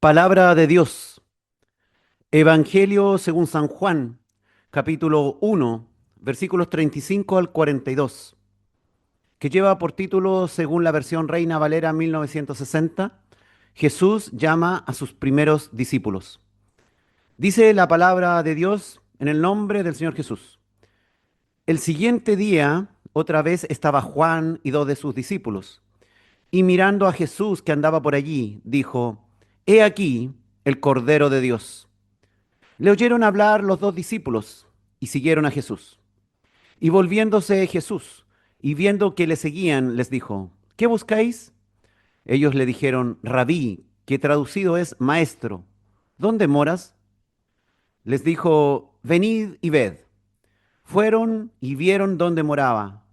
Palabra de Dios. Evangelio según San Juan, capítulo 1, versículos 35 al 42, que lleva por título, según la versión Reina Valera 1960, Jesús llama a sus primeros discípulos. Dice la palabra de Dios en el nombre del Señor Jesús. El siguiente día, otra vez estaba Juan y dos de sus discípulos, y mirando a Jesús que andaba por allí, dijo, He aquí el Cordero de Dios. Le oyeron hablar los dos discípulos y siguieron a Jesús. Y volviéndose Jesús y viendo que le seguían, les dijo, ¿qué buscáis? Ellos le dijeron, Rabí, que traducido es maestro, ¿dónde moras? Les dijo, venid y ved. Fueron y vieron dónde moraba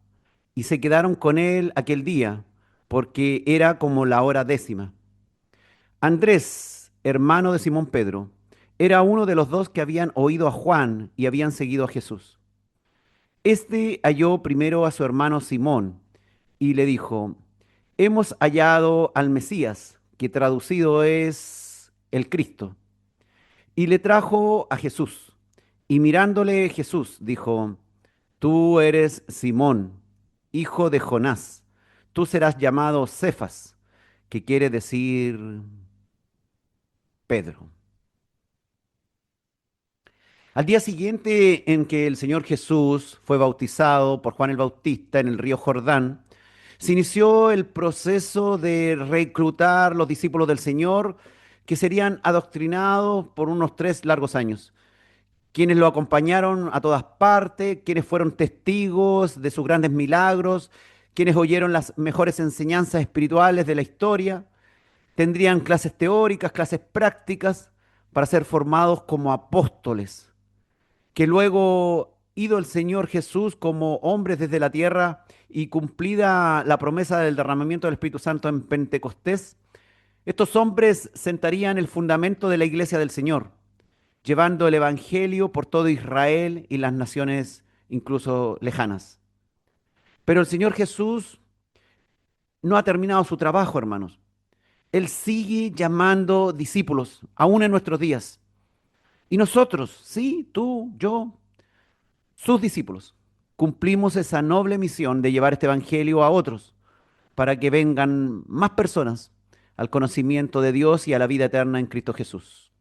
y se quedaron con él aquel día, porque era como la hora décima. Andrés, hermano de Simón Pedro, era uno de los dos que habían oído a Juan y habían seguido a Jesús. Este halló primero a su hermano Simón y le dijo, hemos hallado al Mesías, que traducido es el Cristo. Y le trajo a Jesús. Y mirándole Jesús dijo, tú eres Simón, hijo de Jonás. Tú serás llamado Cefas, que quiere decir Pedro. Al día siguiente en que el Señor Jesús fue bautizado por Juan el Bautista en el río Jordán, se inició el proceso de reclutar los discípulos del Señor que serían adoctrinados por unos 3 largos años, quienes lo acompañaron a todas partes, quienes fueron testigos de sus grandes milagros, quienes oyeron las mejores enseñanzas espirituales de la historia, tendrían clases teóricas, clases prácticas para ser formados como apóstoles que luego, ido el Señor Jesús como hombres desde la tierra y cumplida la promesa del derramamiento del Espíritu Santo en Pentecostés, estos hombres sentarían el fundamento de la iglesia del Señor, llevando el Evangelio por todo Israel y las naciones incluso lejanas. Pero el Señor Jesús no ha terminado su trabajo, hermanos. Él sigue llamando discípulos, aún en nuestros días. Y nosotros, sí, tú, yo, sus discípulos, cumplimos esa noble misión de llevar este evangelio a otros para que vengan más personas al conocimiento de Dios y a la vida eterna en Cristo Jesús.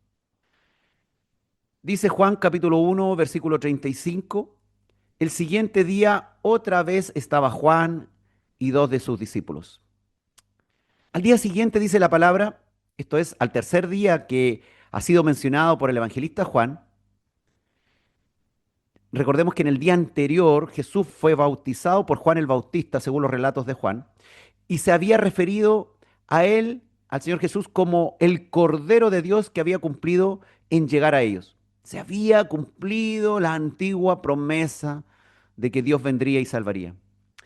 Dice Juan capítulo 1, versículo 35, el siguiente día otra vez estaba Juan y dos de sus discípulos. Al día siguiente dice la palabra, esto es, al tercer día que ha sido mencionado por el evangelista Juan. Recordemos que en el día anterior Jesús fue bautizado por Juan el Bautista, según los relatos de Juan, y se había referido a él, al Señor Jesús, como el Cordero de Dios que había cumplido en llegar a ellos. Se había cumplido la antigua promesa de que Dios vendría y salvaría.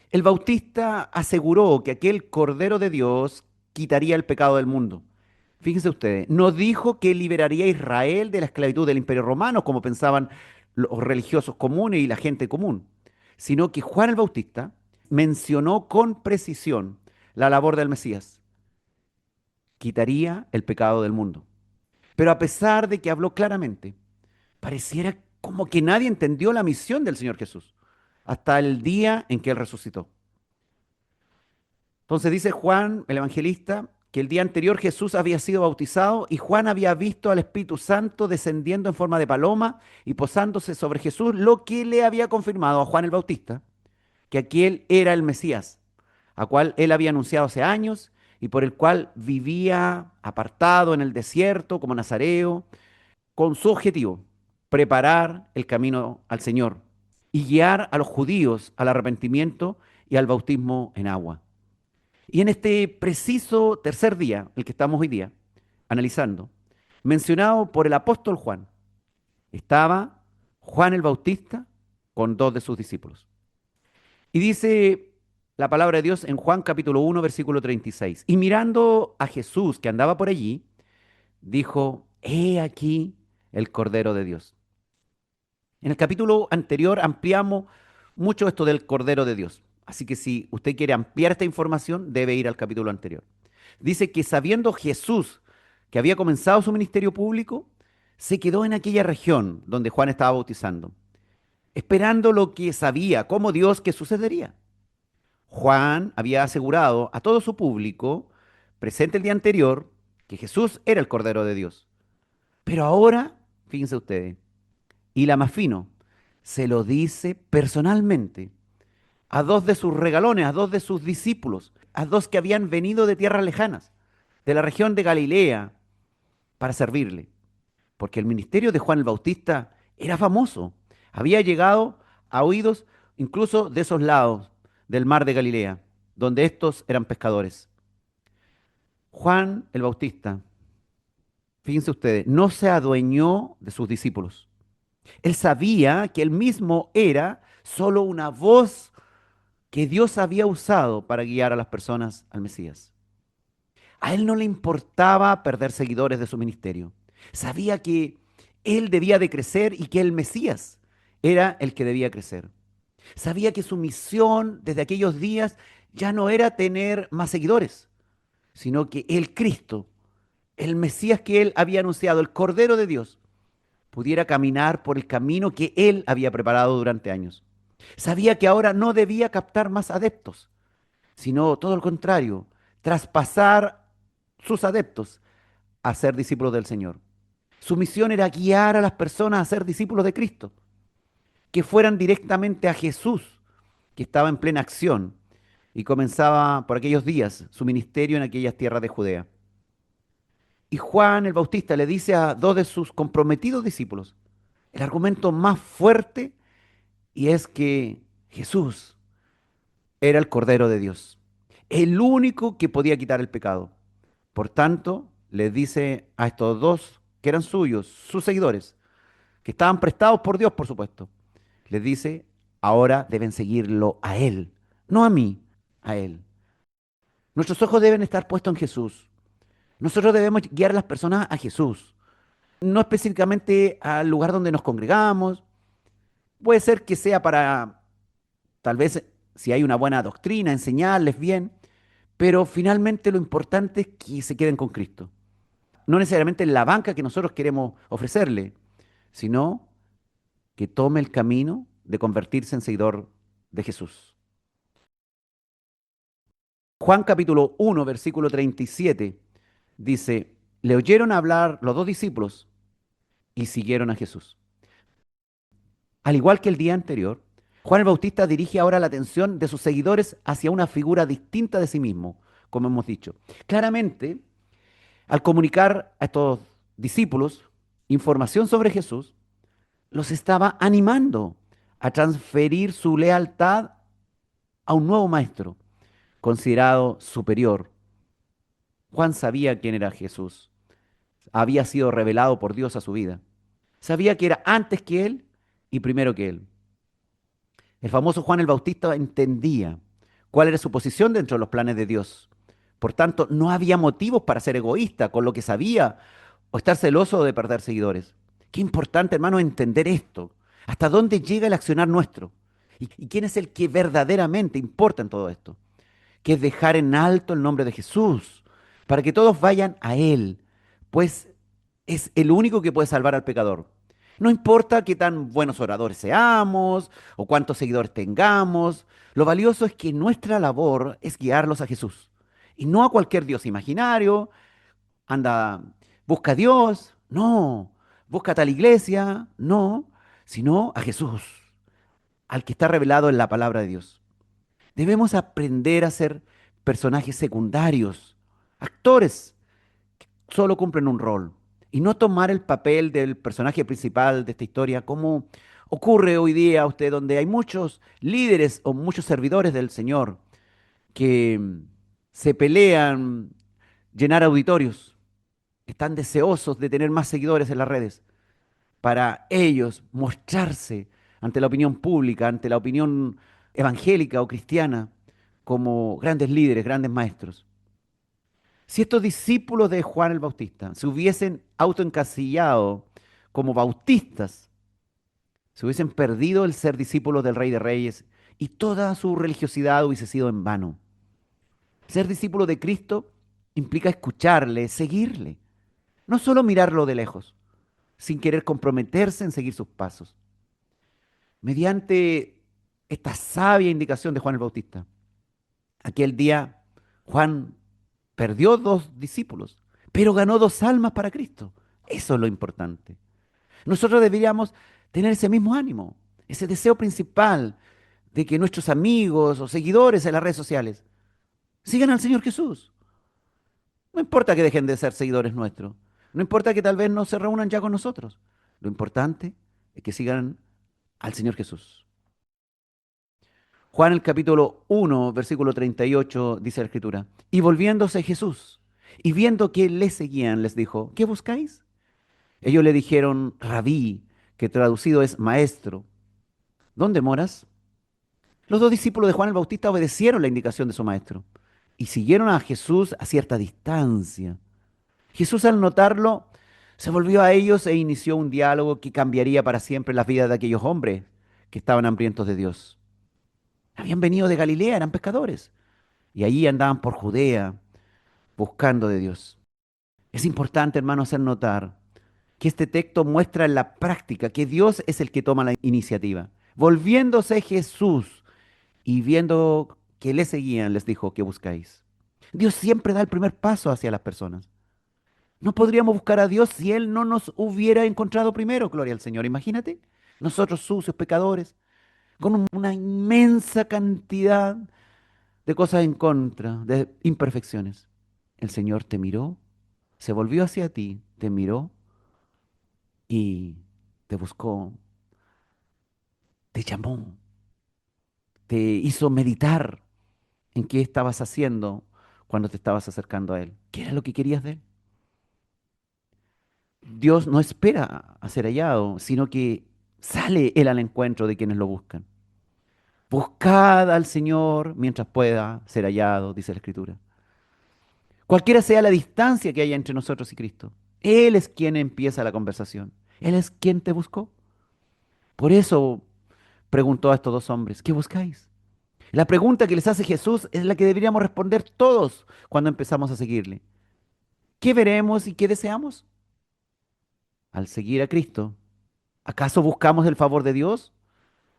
El Bautista aseguró que aquel Cordero de Dios quitaría el pecado del mundo. Fíjense ustedes, no dijo que liberaría a Israel de la esclavitud del Imperio Romano, como pensaban los religiosos comunes y la gente común, sino que Juan el Bautista mencionó con precisión la labor del Mesías. Quitaría el pecado del mundo. Pero a pesar de que habló claramente, pareciera como que nadie entendió la misión del Señor Jesús hasta el día en que Él resucitó. Entonces dice Juan, el evangelista, que el día anterior Jesús había sido bautizado y Juan había visto al Espíritu Santo descendiendo en forma de paloma y posándose sobre Jesús, lo que le había confirmado a Juan el Bautista, que aquel era el Mesías, a cual él había anunciado hace años y por el cual vivía apartado en el desierto como nazareo, con su objetivo, preparar el camino al Señor y guiar a los judíos al arrepentimiento y al bautismo en agua. Y en este preciso tercer día, el que estamos hoy día analizando, mencionado por el apóstol Juan, estaba Juan el Bautista con dos de sus discípulos. Y dice la palabra de Dios en Juan capítulo 1, versículo 36. Y mirando a Jesús que andaba por allí, dijo, he aquí el Cordero de Dios. En el capítulo anterior ampliamos mucho esto del Cordero de Dios. Así que si usted quiere ampliar esta información, debe ir al capítulo anterior. Dice que sabiendo Jesús que había comenzado su ministerio público, se quedó en aquella región donde Juan estaba bautizando, esperando lo que sabía, como Dios, que sucedería. Juan había asegurado a todo su público, presente el día anterior, que Jesús era el Cordero de Dios. Pero ahora, fíjense ustedes, y la más fino, se lo dice personalmente a dos de sus regalones, a dos de sus discípulos, a dos que habían venido de tierras lejanas, de la región de Galilea, para servirle. Porque el ministerio de Juan el Bautista era famoso, había llegado a oídos incluso de esos lados del mar de Galilea, donde estos eran pescadores. Juan el Bautista, fíjense ustedes, no se adueñó de sus discípulos. Él sabía que él mismo era solo una voz que Dios había usado para guiar a las personas al Mesías. A él no le importaba perder seguidores de su ministerio. Sabía que él debía de crecer y que el Mesías era el que debía crecer. Sabía que su misión desde aquellos días ya no era tener más seguidores, sino que el Cristo, el Mesías que él había anunciado, el Cordero de Dios, pudiera caminar por el camino que él había preparado durante años. Sabía que ahora no debía captar más adeptos, sino todo lo contrario, traspasar sus adeptos a ser discípulos del Señor. Su misión era guiar a las personas a ser discípulos de Cristo, que fueran directamente a Jesús, que estaba en plena acción y comenzaba por aquellos días su ministerio en aquellas tierras de Judea. Y Juan el Bautista le dice a dos de sus comprometidos discípulos el argumento más fuerte, y es que Jesús era el Cordero de Dios, el único que podía quitar el pecado. Por tanto, les dice a estos dos que eran suyos, sus seguidores, que estaban prestados por Dios, por supuesto, les dice, ahora deben seguirlo a Él, no a mí, a Él. Nuestros ojos deben estar puestos en Jesús. Nosotros debemos guiar a las personas a Jesús, no específicamente al lugar donde nos congregamos. Puede ser que sea para, tal vez, si hay una buena doctrina, enseñarles bien, pero finalmente lo importante es que se queden con Cristo. No necesariamente en la banca que nosotros queremos ofrecerle, sino que tome el camino de convertirse en seguidor de Jesús. Juan capítulo 1, versículo 37 dice, le oyeron hablar los dos discípulos y siguieron a Jesús. Al igual que el día anterior, Juan el Bautista dirige ahora la atención de sus seguidores hacia una figura distinta de sí mismo, como hemos dicho. Claramente, al comunicar a estos discípulos información sobre Jesús, los estaba animando a transferir su lealtad a un nuevo maestro, considerado superior. Juan sabía quién era Jesús, había sido revelado por Dios a su vida. Sabía que era antes que él y primero que él. El famoso Juan el Bautista entendía cuál era su posición dentro de los planes de Dios. Por tanto, no había motivos para ser egoísta con lo que sabía o estar celoso de perder seguidores. Qué importante, hermano, entender esto. ¿Hasta dónde llega el accionar nuestro? ¿Y quién es el que verdaderamente importa en todo esto? Que es dejar en alto el nombre de Jesús, para que todos vayan a Él, pues es el único que puede salvar al pecador. No importa qué tan buenos oradores seamos o cuántos seguidores tengamos, lo valioso es que nuestra labor es guiarlos a Jesús y no a cualquier Dios imaginario. Anda, busca a Dios, no, busca a tal iglesia, no, sino a Jesús, al que está revelado en la palabra de Dios. Debemos aprender a ser personajes secundarios, actores que solo cumplen un rol, y no tomar el papel del personaje principal de esta historia, como ocurre hoy día a usted, donde hay muchos líderes o muchos servidores del Señor que se pelean llenar auditorios, están deseosos de tener más seguidores en las redes, para ellos mostrarse ante la opinión pública, ante la opinión evangélica o cristiana, como grandes líderes, grandes maestros. Si estos discípulos de Juan el Bautista se hubiesen autoencasillado como bautistas, se hubiesen perdido el ser discípulos del Rey de Reyes y toda su religiosidad hubiese sido en vano. Ser discípulo de Cristo implica escucharle, seguirle. No solo mirarlo de lejos, sin querer comprometerse en seguir sus pasos. Mediante esta sabia indicación de Juan el Bautista, aquel día Juan perdió dos discípulos, pero ganó dos almas para Cristo. Eso es lo importante. Nosotros deberíamos tener ese mismo ánimo, ese deseo principal de que nuestros amigos o seguidores en las redes sociales sigan al Señor Jesús. No importa que dejen de ser seguidores nuestros. No importa que tal vez no se reúnan ya con nosotros. Lo importante es que sigan al Señor Jesús. Juan el capítulo 1, versículo 38 dice la Escritura. Y volviéndose Jesús y viendo que le seguían, les dijo, ¿qué buscáis? Ellos le dijeron, Rabí, que traducido es maestro. ¿Dónde moras? Los dos discípulos de Juan el Bautista obedecieron la indicación de su maestro y siguieron a Jesús a cierta distancia. Jesús al notarlo se volvió a ellos e inició un diálogo que cambiaría para siempre las vidas de aquellos hombres que estaban hambrientos de Dios. Habían venido de Galilea, eran pescadores, y allí andaban por Judea buscando de Dios. Es importante, hermano, hacer notar que este texto muestra en la práctica que Dios es el que toma la iniciativa. Volviéndose Jesús y viendo que le seguían, les dijo, ¿qué buscáis? Dios siempre da el primer paso hacia las personas. No podríamos buscar a Dios si Él no nos hubiera encontrado primero, gloria al Señor. Imagínate, nosotros sucios, pecadores, con una inmensa cantidad de cosas en contra, de imperfecciones. El Señor te miró, se volvió hacia ti, te miró y te buscó, te llamó, te hizo meditar en qué estabas haciendo cuando te estabas acercando a Él. ¿Qué era lo que querías de Él? Dios no espera a ser hallado, sino que sale Él al encuentro de quienes lo buscan. Buscad al Señor mientras pueda ser hallado, dice la Escritura. Cualquiera sea la distancia que haya entre nosotros y Cristo, Él es quien empieza la conversación. Él es quien te buscó. Por eso preguntó a estos dos hombres, ¿qué buscáis? La pregunta que les hace Jesús es la que deberíamos responder todos cuando empezamos a seguirle. ¿Qué veremos y qué deseamos? Al seguir a Cristo, ¿acaso buscamos el favor de Dios?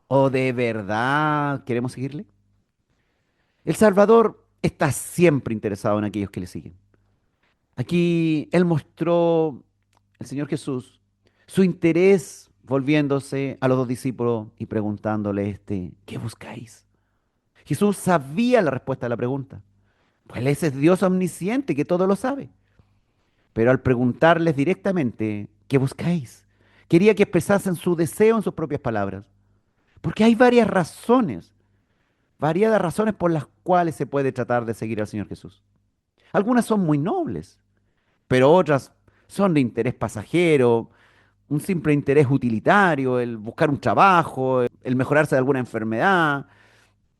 ¿O de verdad queremos seguirle? El Salvador está siempre interesado en aquellos que le siguen. Aquí Él mostró, el Señor Jesús, su interés volviéndose a los dos discípulos y preguntándole ¿qué buscáis? Jesús sabía la respuesta a la pregunta, pues ese es Dios omnisciente que todo lo sabe. Pero al preguntarles directamente, ¿qué buscáis? Quería que expresasen su deseo en sus propias palabras, porque hay varias razones, variadas razones por las cuales se puede tratar de seguir al Señor Jesús. Algunas son muy nobles, pero otras son de interés pasajero, un simple interés utilitario, el buscar un trabajo, el mejorarse de alguna enfermedad,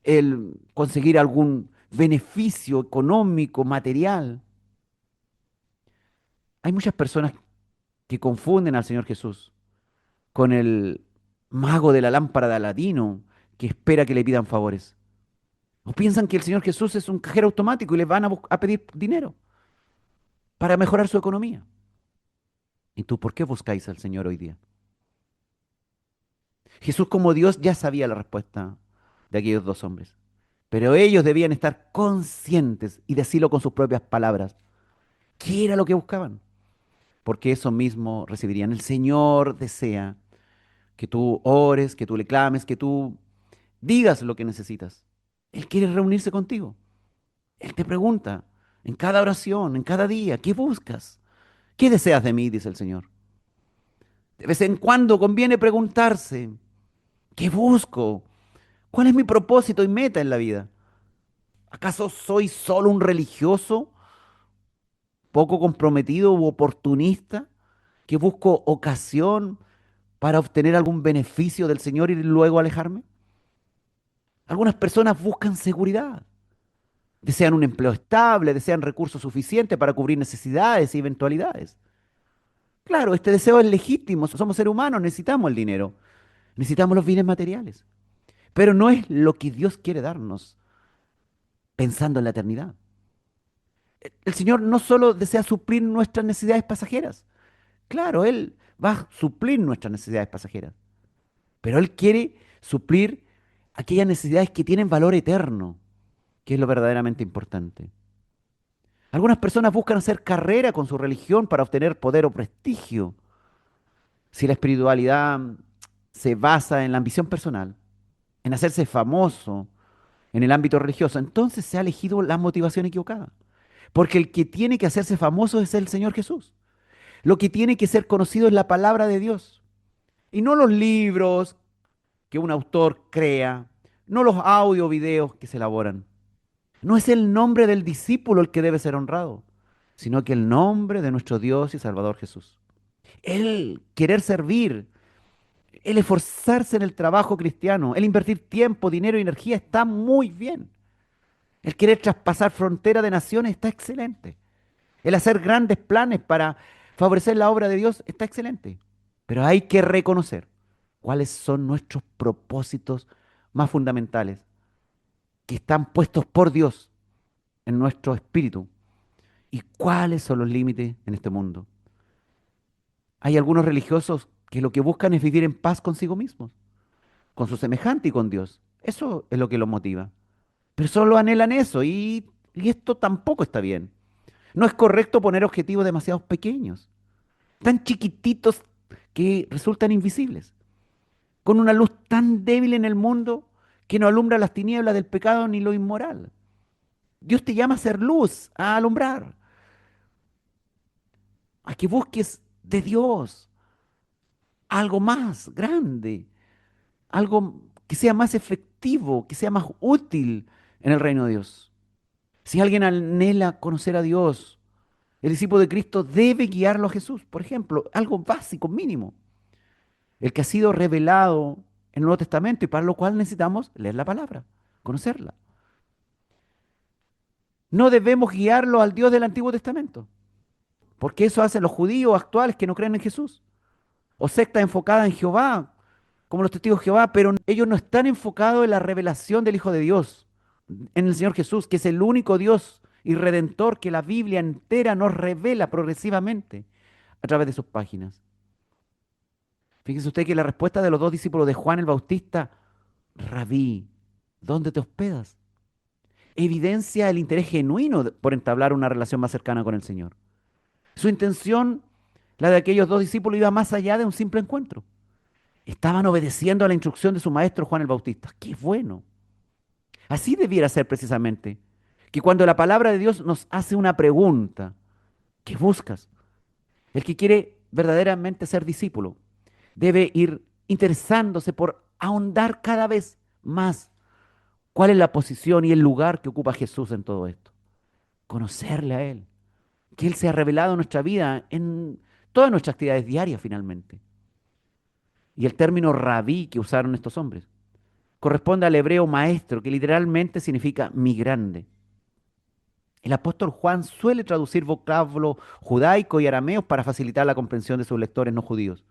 el conseguir algún beneficio económico, material. Hay muchas personas que confunden al Señor Jesús con el mago de la lámpara de Aladino que espera que le pidan favores. O piensan que el Señor Jesús es un cajero automático y les van a pedir dinero para mejorar su economía. ¿Y tú por qué buscáis al Señor hoy día? Jesús como Dios ya sabía la respuesta de aquellos dos hombres, pero ellos debían estar conscientes y decirlo con sus propias palabras. ¿Qué era lo que buscaban? Porque eso mismo recibirían. El Señor desea que tú ores, que tú le clames, que tú digas lo que necesitas. Él quiere reunirse contigo. Él te pregunta en cada oración, en cada día, ¿qué buscas? ¿Qué deseas de mí? Dice el Señor. De vez en cuando conviene preguntarse, ¿qué busco? ¿Cuál es mi propósito y meta en la vida? ¿Acaso soy solo un religioso, poco comprometido u oportunista, que busco ocasión para obtener algún beneficio del Señor y luego alejarme? Algunas personas buscan seguridad, desean un empleo estable, desean recursos suficientes para cubrir necesidades y eventualidades. Claro, este deseo es legítimo, somos seres humanos, necesitamos el dinero, necesitamos los bienes materiales, pero no es lo que Dios quiere darnos pensando en la eternidad. El Señor no solo desea suplir nuestras necesidades pasajeras, claro, Él va a suplir nuestras necesidades pasajeras, pero Él quiere suplir aquellas necesidades que tienen valor eterno, que es lo verdaderamente importante. Algunas personas buscan hacer carrera con su religión para obtener poder o prestigio. Si la espiritualidad se basa en la ambición personal, en hacerse famoso en el ámbito religioso, entonces se ha elegido la motivación equivocada. Porque el que tiene que hacerse famoso es el Señor Jesús. Lo que tiene que ser conocido es la palabra de Dios. Y no los libros que un autor crea, no los audio videos que se elaboran. No es el nombre del discípulo el que debe ser honrado, sino que el nombre de nuestro Dios y Salvador Jesús. El querer servir, el esforzarse en el trabajo cristiano, el invertir tiempo, dinero y energía está muy bien. El querer traspasar fronteras de naciones está excelente. El hacer grandes planes para favorecer la obra de Dios está excelente. Pero hay que reconocer cuáles son nuestros propósitos más fundamentales, que están puestos por Dios en nuestro espíritu, y cuáles son los límites en este mundo. Hay algunos religiosos que lo que buscan es vivir en paz consigo mismos, con su semejante y con Dios. Eso es lo que los motiva. Pero solo anhelan eso y esto tampoco está bien. No es correcto poner objetivos demasiado pequeños, tan chiquititos que resultan invisibles, con una luz tan débil en el mundo que no alumbra las tinieblas del pecado ni lo inmoral. Dios te llama a ser luz, a alumbrar, a que busques de Dios algo más grande, algo que sea más efectivo, que sea más útil en el reino de Dios. Si alguien anhela conocer a Dios, el discípulo de Cristo debe guiarlo a Jesús. Por ejemplo, algo básico, mínimo, el que ha sido revelado en el Nuevo Testamento y para lo cual necesitamos leer la palabra, conocerla. No debemos guiarlo al Dios del Antiguo Testamento, porque eso hacen los judíos actuales que no creen en Jesús, o sectas enfocadas en Jehová, como los testigos de Jehová, pero ellos no están enfocados en la revelación del Hijo de Dios, en el Señor Jesús, que es el único Dios y redentor que la Biblia entera nos revela progresivamente a través de sus páginas. Fíjese usted que la respuesta de los dos discípulos de Juan el Bautista, Rabí, ¿dónde te hospedas? Evidencia el interés genuino por entablar una relación más cercana con el Señor. Su intención, la de aquellos dos discípulos, iba más allá de un simple encuentro. Estaban obedeciendo a la instrucción de su maestro Juan el Bautista. ¡Qué bueno! Así debiera ser precisamente. Que cuando la palabra de Dios nos hace una pregunta, ¿qué buscas? El que quiere verdaderamente ser discípulo debe ir interesándose por ahondar cada vez más cuál es la posición y el lugar que ocupa Jesús en todo esto. Conocerle a Él. Que Él sea revelado en nuestra vida, en todas nuestras actividades diarias finalmente. Y el término rabí que usaron estos hombres corresponde al hebreo maestro, que literalmente significa mi grande. El apóstol Juan suele traducir vocablo judaico y arameo para facilitar la comprensión de sus lectores no judíos.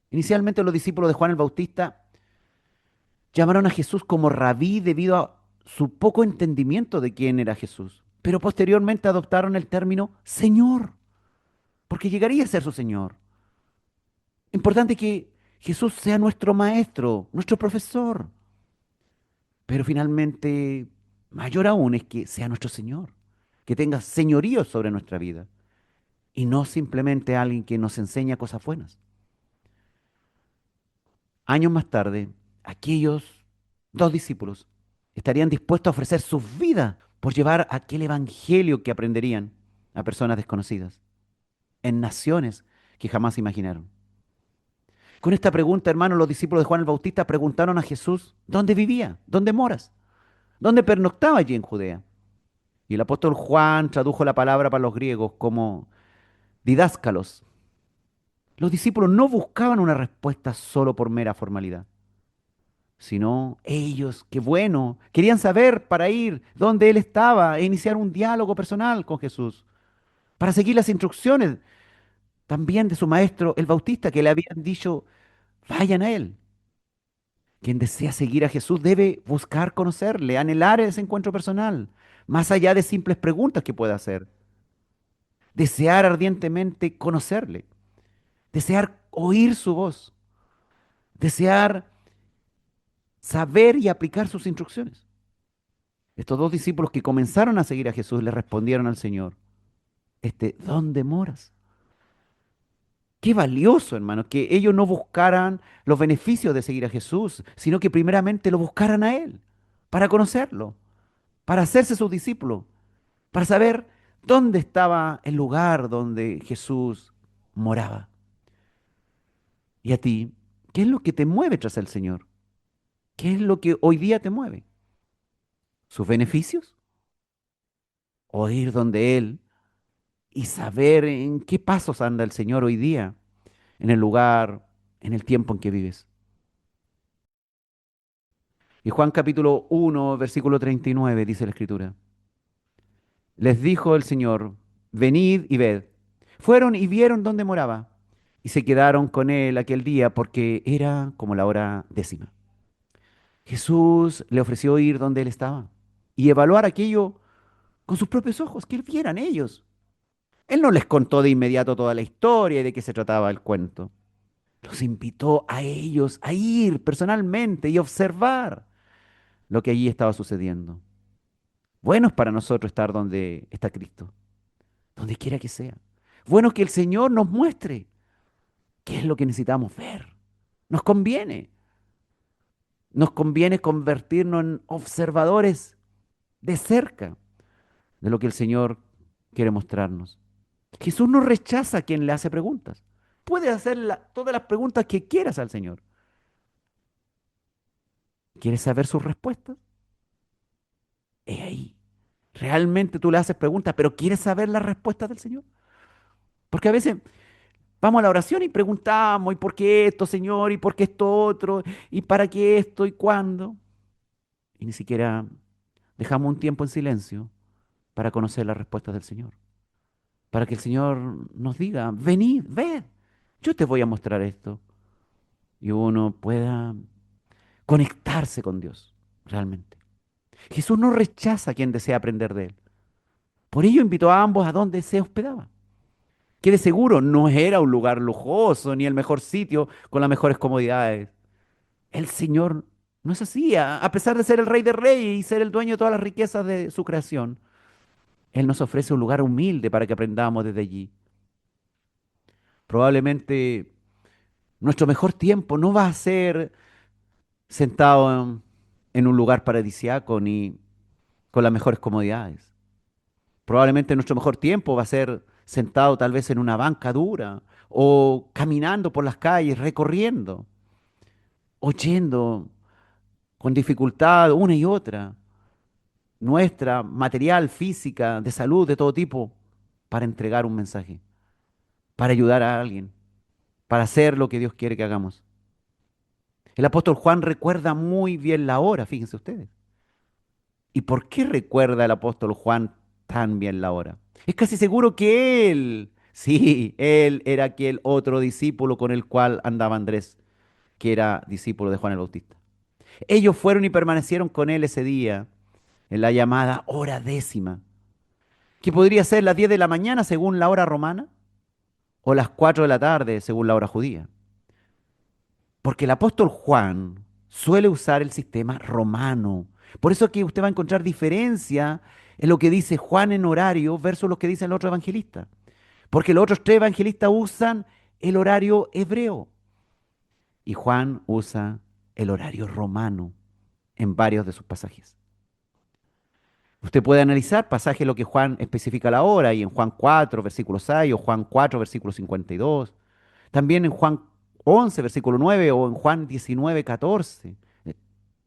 Inicialmente los discípulos de Juan el Bautista llamaron a Jesús como rabí debido a su poco entendimiento de quién era Jesús, pero posteriormente adoptaron el término Señor, porque llegaría a ser su Señor. Importante que Jesús sea nuestro maestro, nuestro profesor, pero finalmente, mayor aún es que sea nuestro Señor, que tenga señorío sobre nuestra vida y no simplemente alguien que nos enseña cosas buenas. Años más tarde, aquellos dos discípulos estarían dispuestos a ofrecer sus vidas por llevar aquel evangelio que aprenderían a personas desconocidas, en naciones que jamás imaginaron. Con esta pregunta, hermanos, los discípulos de Juan el Bautista preguntaron a Jesús, ¿dónde vivía? ¿Dónde moras? ¿Dónde pernoctaba allí en Judea? Y el apóstol Juan tradujo la palabra para los griegos como didáscalos. Los discípulos no buscaban una respuesta solo por mera formalidad, sino ellos, qué bueno, querían saber para ir dónde él estaba e iniciar un diálogo personal con Jesús, para seguir las instrucciones también de su maestro el Bautista, que le habían dicho, vayan a él. Quien desea seguir a Jesús debe buscar conocerle, anhelar ese encuentro personal, más allá de simples preguntas que pueda hacer. Desear ardientemente conocerle, desear oír su voz, desear saber y aplicar sus instrucciones. Estos dos discípulos que comenzaron a seguir a Jesús le respondieron al Señor, ¿dónde moras? Qué valioso, hermano, que ellos no buscaran los beneficios de seguir a Jesús, sino que primeramente lo buscaran a Él, para conocerlo, para hacerse sus discípulos, para saber dónde estaba el lugar donde Jesús moraba. ¿Y a ti? ¿Qué es lo que te mueve tras el Señor? ¿Qué es lo que hoy día te mueve? ¿Sus beneficios? ¿O ir donde Él y saber en qué pasos anda el Señor hoy día, en el lugar, en el tiempo en que vives? Y Juan capítulo 1, versículo 39 dice la Escritura. Les dijo el Señor, venid y ved. Fueron y vieron dónde moraba y se quedaron con él aquel día porque era como la hora décima. Jesús le ofreció ir donde él estaba y evaluar aquello con sus propios ojos, que vieran ellos. Él no les contó de inmediato toda la historia y de qué se trataba el cuento. Los invitó a ellos a ir personalmente y observar lo que allí estaba sucediendo. Bueno es para nosotros estar donde está Cristo, donde quiera que sea. Bueno que el Señor nos muestre qué es lo que necesitamos ver. Nos conviene. Nos conviene convertirnos en observadores de cerca de lo que el Señor quiere mostrarnos. Jesús no rechaza a quien le hace preguntas. Puede hacer todas las preguntas que quieras al Señor. ¿Quieres saber sus respuestas? He ahí. Realmente tú le haces preguntas, pero ¿quieres saber las respuestas del Señor? Porque a veces vamos a la oración y preguntamos, ¿y por qué esto, Señor? ¿Y por qué esto otro? ¿Y para qué esto? ¿Y cuándo? Y ni siquiera dejamos un tiempo en silencio para conocer las respuestas del Señor. Para que el Señor nos diga, venid, ved, yo te voy a mostrar esto. Y uno pueda conectarse con Dios, realmente. Jesús no rechaza a quien desea aprender de Él. Por ello invitó a ambos a donde se hospedaba, que de seguro no era un lugar lujoso ni el mejor sitio con las mejores comodidades. El Señor no es así, a pesar de ser el Rey de Reyes y ser el dueño de todas las riquezas de su creación. Él nos ofrece un lugar humilde para que aprendamos desde allí. Probablemente nuestro mejor tiempo no va a ser sentado en un lugar paradisiaco ni con las mejores comodidades. Probablemente nuestro mejor tiempo va a ser sentado tal vez en una banca dura o caminando por las calles, recorriendo, oyendo con dificultad una y otra nuestra material, física, de salud, de todo tipo, para entregar un mensaje, para ayudar a alguien, para hacer lo que Dios quiere que hagamos. El apóstol Juan recuerda muy bien la hora, fíjense ustedes. ¿Y por qué recuerda el apóstol Juan tan bien la hora? Es casi seguro que él, sí, él era aquel otro discípulo con el cual andaba Andrés, que era discípulo de Juan el Bautista. Ellos fueron y permanecieron con él ese día en la llamada hora décima, que podría ser las 10 de la mañana según la hora romana o las 4 de la tarde según la hora judía. Porque el apóstol Juan suele usar el sistema romano. Por eso que usted va a encontrar diferencia en lo que dice Juan en horario versus lo que dicen los otros evangelistas. Porque los otros tres evangelistas usan el horario hebreo y Juan usa el horario romano en varios de sus pasajes. Usted puede analizar pasajes en lo que Juan especifica la hora y en Juan 4, versículo 6 o Juan 4, versículo 52. También en Juan 11, versículo 9 o en Juan 19, 14.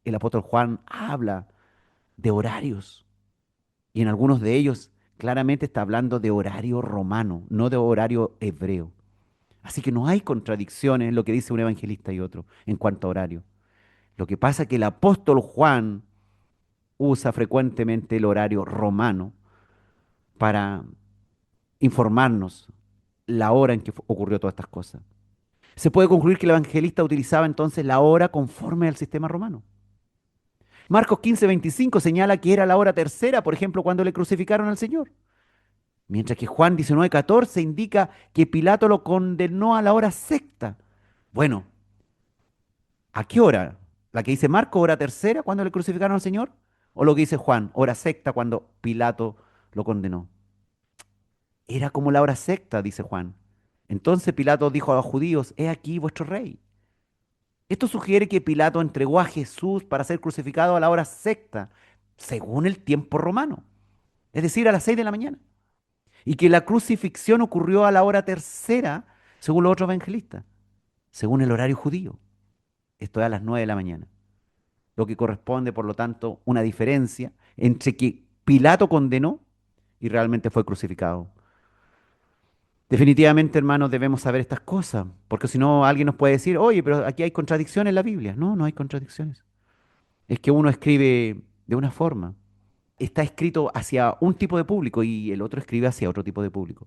El apóstol Juan habla de horarios y en algunos de ellos claramente está hablando de horario romano, no de horario hebreo. Así que no hay contradicciones en lo que dice un evangelista y otro en cuanto a horario. Lo que pasa es que el apóstol Juan usa frecuentemente el horario romano para informarnos la hora en que ocurrió todas estas cosas. Se puede concluir que el evangelista utilizaba entonces la hora conforme al sistema romano. Marcos 15:25 señala que era la hora tercera, por ejemplo, cuando le crucificaron al Señor. Mientras que Juan 19:14 indica que Pilato lo condenó a la hora sexta. Bueno, ¿a qué hora? ¿La que dice Marco, hora tercera, cuando le crucificaron al Señor? ¿O lo que dice Juan, hora sexta, cuando Pilato lo condenó? Era como la hora sexta, dice Juan. Entonces Pilato dijo a los judíos, he aquí vuestro rey. Esto sugiere que Pilato entregó a Jesús para ser crucificado a la hora sexta, según el tiempo romano, es decir, a las 6 de la mañana. Y que la crucifixión ocurrió a la hora tercera, según los otros evangelistas, según el horario judío. Esto es a las 9 de la mañana. Lo que corresponde, por lo tanto, una diferencia entre que Pilato condenó y realmente fue crucificado. Definitivamente, hermanos, debemos saber estas cosas, porque si no, alguien nos puede decir, oye, pero aquí hay contradicciones en la Biblia. No, no hay contradicciones. Es que uno escribe de una forma, está escrito hacia un tipo de público y el otro escribe hacia otro tipo de público.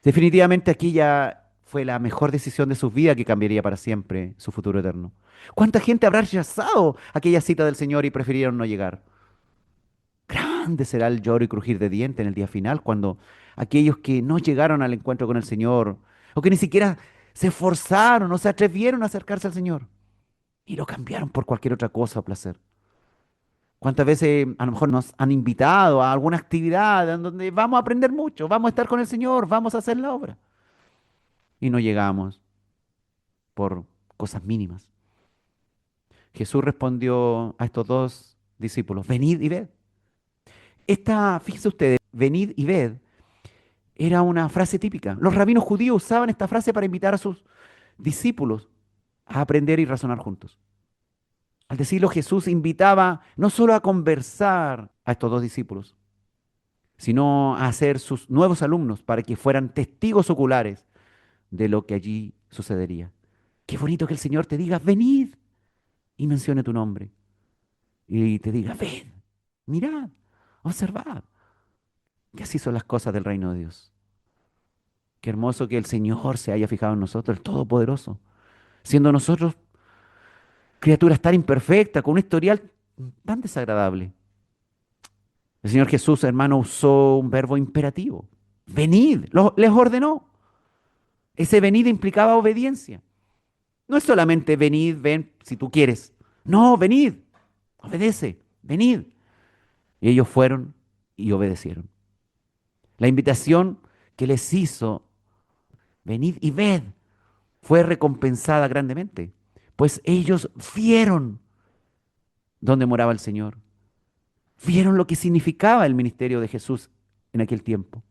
Definitivamente aquí ya fue la mejor decisión de sus vidas que cambiaría para siempre su futuro eterno. ¿Cuánta gente habrá rechazado aquella cita del Señor y prefirieron no llegar? Grande será el lloro y crujir de dientes en el día final, cuando aquellos que no llegaron al encuentro con el Señor, o que ni siquiera se esforzaron o se atrevieron a acercarse al Señor, y lo cambiaron por cualquier otra cosa o placer. ¿Cuántas veces a lo mejor nos han invitado a alguna actividad en donde vamos a aprender mucho, vamos a estar con el Señor, vamos a hacer la obra? Y no llegamos por cosas mínimas. Jesús respondió a estos dos discípulos, venid y ved. Fíjense ustedes, venid y ved, era una frase típica. Los rabinos judíos usaban esta frase para invitar a sus discípulos a aprender y razonar juntos. Al decirlo, Jesús invitaba no solo a conversar a estos dos discípulos, sino a ser sus nuevos alumnos para que fueran testigos oculares de lo que allí sucedería. Qué bonito que el Señor te diga, venid, y mencione tu nombre. Y te diga, ven, mirad, observad, que así son las cosas del reino de Dios. Qué hermoso que el Señor se haya fijado en nosotros, el Todopoderoso, siendo nosotros criaturas tan imperfectas, con un historial tan desagradable. El Señor Jesús, hermano, usó un verbo imperativo. Venid, les ordenó. Ese venid implicaba obediencia. No es solamente venid, ven si tú quieres. No, venid, obedece, venid. Y ellos fueron y obedecieron. La invitación que les hizo, venid y ved, fue recompensada grandemente, pues ellos vieron dónde moraba el Señor, vieron lo que significaba el ministerio de Jesús en aquel tiempo.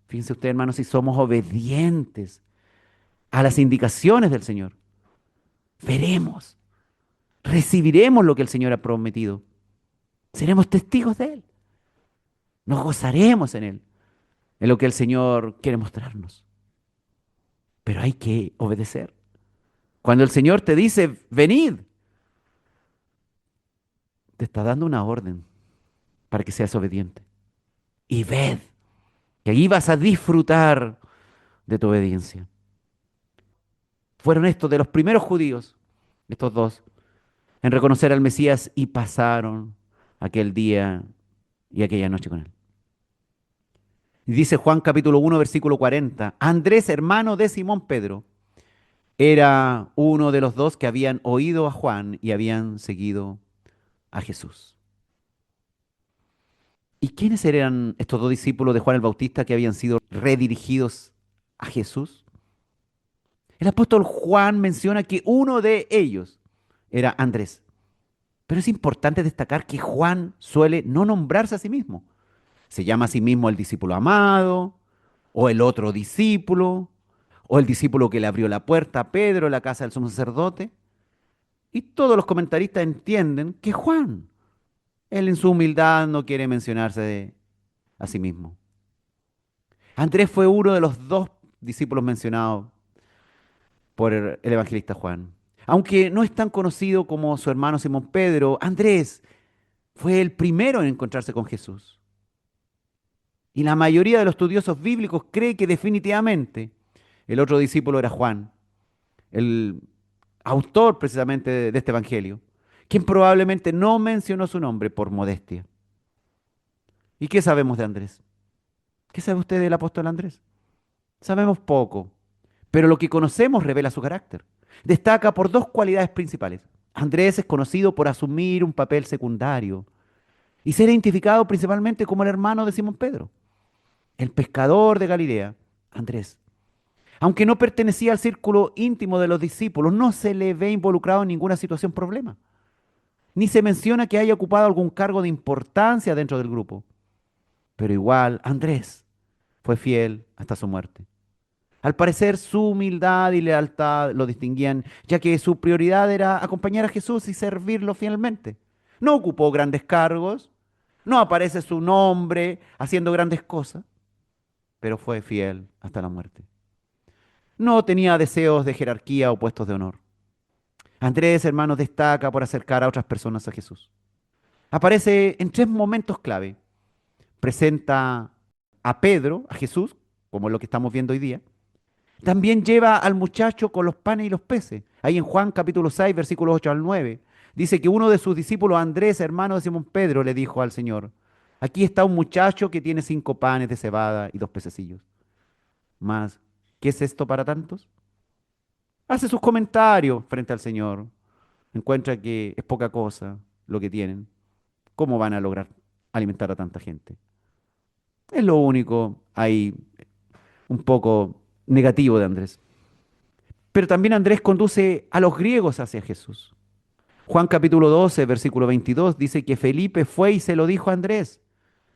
Fíjense ustedes, hermanos, si somos obedientes a las indicaciones del Señor, veremos, recibiremos lo que el Señor ha prometido, seremos testigos de Él, nos gozaremos en Él, en lo que el Señor quiere mostrarnos. Pero hay que obedecer. Cuando el Señor te dice, venid, te está dando una orden para que seas obediente. Y ved que ahí vas a disfrutar de tu obediencia. Fueron estos de los primeros judíos, estos dos, en reconocer al Mesías y pasaron aquel día y aquella noche con él. Y dice Juan capítulo 1, versículo 40, Andrés, hermano de Simón Pedro, era uno de los dos que habían oído a Juan y habían seguido a Jesús. ¿Y quiénes eran estos dos discípulos de Juan el Bautista que habían sido redirigidos a Jesús? El apóstol Juan menciona que uno de ellos era Andrés. Pero es importante destacar que Juan suele no nombrarse a sí mismo. Se llama a sí mismo el discípulo amado, o el otro discípulo, o el discípulo que le abrió la puerta a Pedro en la casa del sumo sacerdote. Y todos los comentaristas entienden que Juan, él en su humildad no quiere mencionarse a sí mismo. Andrés fue uno de los dos discípulos mencionados por el evangelista Juan. Aunque no es tan conocido como su hermano Simón Pedro, Andrés fue el primero en encontrarse con Jesús. Y la mayoría de los estudiosos bíblicos cree que definitivamente el otro discípulo era Juan, el autor precisamente de este evangelio, quien probablemente no mencionó su nombre por modestia. ¿Y qué sabemos de Andrés? ¿Qué sabe usted del apóstol Andrés? Sabemos poco, pero lo que conocemos revela su carácter. Destaca por dos cualidades principales. Andrés es conocido por asumir un papel secundario y ser identificado principalmente como el hermano de Simón Pedro, el pescador de Galilea, Andrés. Aunque no pertenecía al círculo íntimo de los discípulos, no se le ve involucrado en ninguna situación problema, ni se menciona que haya ocupado algún cargo de importancia dentro del grupo. Pero igual, Andrés fue fiel hasta su muerte. Al parecer, su humildad y lealtad lo distinguían, ya que su prioridad era acompañar a Jesús y servirlo fielmente. No ocupó grandes cargos, no aparece su nombre haciendo grandes cosas, pero fue fiel hasta la muerte. No tenía deseos de jerarquía o puestos de honor. Andrés, hermanos, destaca por acercar a otras personas a Jesús. Aparece en tres momentos clave. Presenta a Pedro, a Jesús, como es lo que estamos viendo hoy día. También lleva al muchacho con los panes y los peces. Ahí en Juan capítulo 6, versículos 8 al 9. Dice que uno de sus discípulos, Andrés, hermano de Simón Pedro, le dijo al Señor, aquí está un muchacho que tiene 5 panes de cebada y 2 pececillos. Más, ¿qué es esto para tantos? Hace sus comentarios frente al Señor. Encuentra que es poca cosa lo que tienen. ¿Cómo van a lograr alimentar a tanta gente? Es lo único ahí un poco negativo de Andrés. Pero también Andrés conduce a los griegos hacia Jesús. Juan capítulo 12, versículo 22 dice que Felipe fue y se lo dijo a Andrés.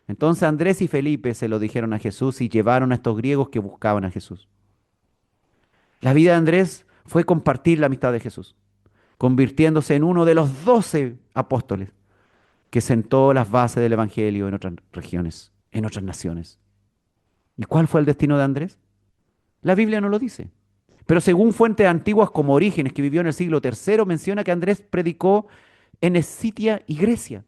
Entonces Andrés y Felipe se lo dijeron a Jesús y llevaron a estos griegos que buscaban a Jesús. La vida de Andrés fue compartir la amistad de Jesús, convirtiéndose en uno de los 12 apóstoles que sentó las bases del Evangelio en otras regiones, en otras naciones. ¿Y cuál fue el destino de Andrés? La Biblia no lo dice. Pero según fuentes antiguas como Orígenes, que vivió en el siglo III, menciona que Andrés predicó en Escitia y Grecia.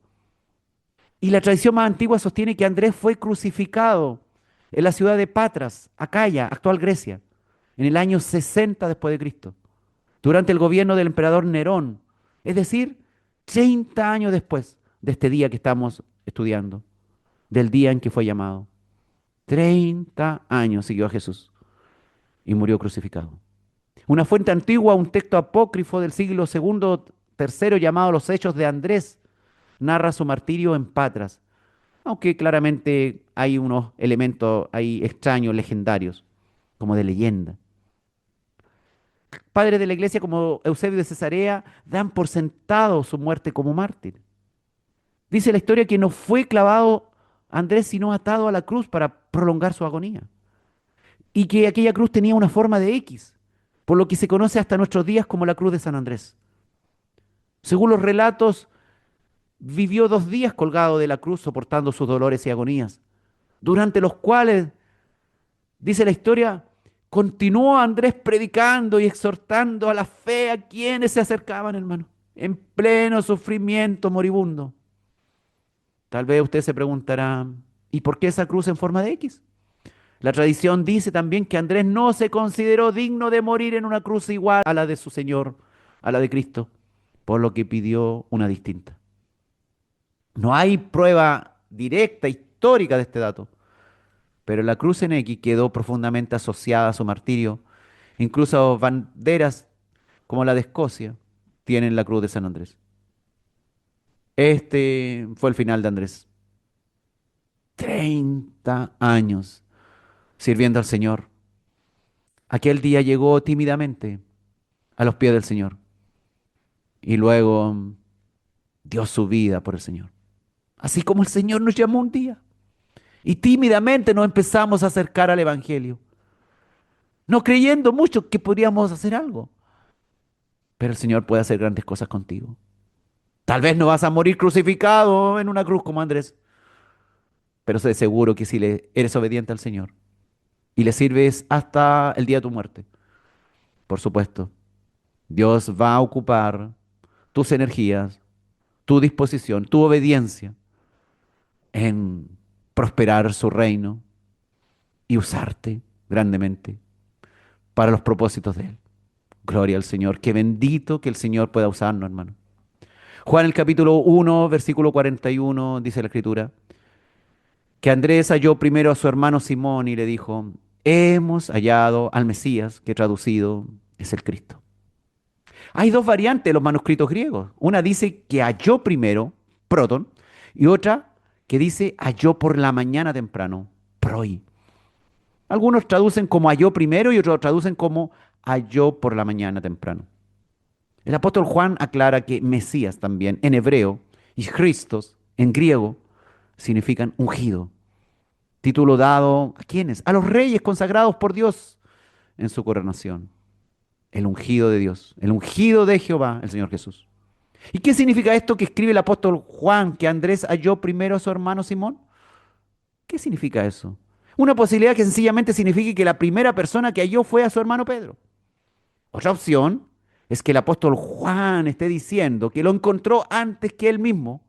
Y la tradición más antigua sostiene que Andrés fue crucificado en la ciudad de Patras, Acaya, actual Grecia, en el año 60 después de Cristo, durante el gobierno del emperador Nerón, es decir, 30 años después de este día que estamos estudiando, del día en que fue llamado. 30 años siguió a Jesús y murió crucificado. Una fuente antigua, un texto apócrifo del siglo segundo, tercero, llamado Los Hechos de Andrés, narra su martirio en Patras, aunque claramente hay unos elementos ahí extraños, legendarios, como de leyenda. Padres de la iglesia como Eusebio de Cesarea dan por sentado su muerte como mártir. Dice la historia que no fue clavado Andrés, sino atado a la cruz para prolongar su agonía. Y que aquella cruz tenía una forma de X, por lo que se conoce hasta nuestros días como la cruz de San Andrés. Según los relatos, vivió 2 días colgado de la cruz soportando sus dolores y agonías, durante los cuales, dice la historia, continuó Andrés predicando y exhortando a la fe a quienes se acercaban, hermano, en pleno sufrimiento moribundo. Tal vez usted se preguntará, ¿y por qué esa cruz en forma de X? La tradición dice también que Andrés no se consideró digno de morir en una cruz igual a la de su Señor, a la de Cristo, por lo que pidió una distinta. No hay prueba directa, histórica de este dato, pero la cruz en X quedó profundamente asociada a su martirio. Incluso banderas como la de Escocia tienen la cruz de San Andrés. Este fue el final de Andrés. 30 años sirviendo al Señor. Aquel día llegó tímidamente a los pies del Señor y luego dio su vida por el Señor. Así como el Señor nos llamó un día y tímidamente nos empezamos a acercar al Evangelio, no creyendo mucho que podríamos hacer algo, pero el Señor puede hacer grandes cosas contigo. Tal vez no vas a morir crucificado en una cruz como Andrés, pero sé seguro que si le eres obediente al Señor y le sirves hasta el día de tu muerte, por supuesto, Dios va a ocupar tus energías, tu disposición, tu obediencia en prosperar su reino y usarte grandemente para los propósitos de Él. Gloria al Señor. Qué bendito que el Señor pueda usarnos, hermano. Juan el capítulo 1, versículo 41, dice la escritura, que Andrés halló primero a su hermano Simón y le dijo, hemos hallado al Mesías, que traducido es el Cristo. Hay dos variantes de los manuscritos griegos. Una dice que halló primero, proton, y otra que dice halló por la mañana temprano, proi. Algunos traducen como halló primero y otros traducen como halló por la mañana temprano. El apóstol Juan aclara que Mesías también en hebreo y Christos en griego significan ungido. Título dado ¿a quiénes? A los reyes consagrados por Dios en su coronación. El ungido de Dios, el ungido de Jehová, el Señor Jesús. ¿Y qué significa esto que escribe el apóstol Juan, que Andrés halló primero a su hermano Simón? ¿Qué significa eso? Una posibilidad que sencillamente signifique que la primera persona que halló fue a su hermano Pedro. Otra opción es que el apóstol Juan esté diciendo que lo encontró antes que él mismo